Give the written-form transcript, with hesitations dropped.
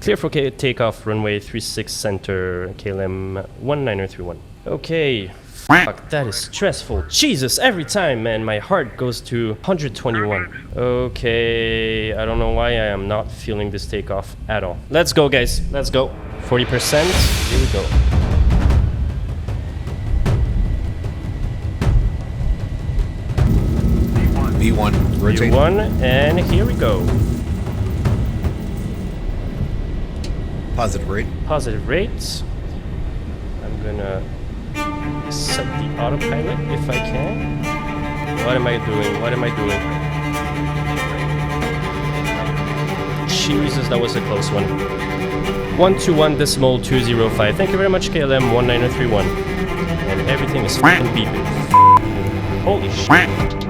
Clear for takeoff, runway 36 center, KLM 1931. Okay. Fuck, that is stressful. Jesus, every time, man, my heart goes to 121. Okay, I don't know why I am not feeling this takeoff at all. Let's go, guys. Let's go. 40%. Here we go. V1. Rotate. V1, and here we go. Positive rate. Positive rates. I'm gonna set the autopilot if I can. What am I doing? What am I doing? Jesus, that was a close one. 121.205. Thank you very much, KLM 1931. And everything is fucking beeping. Holy shit.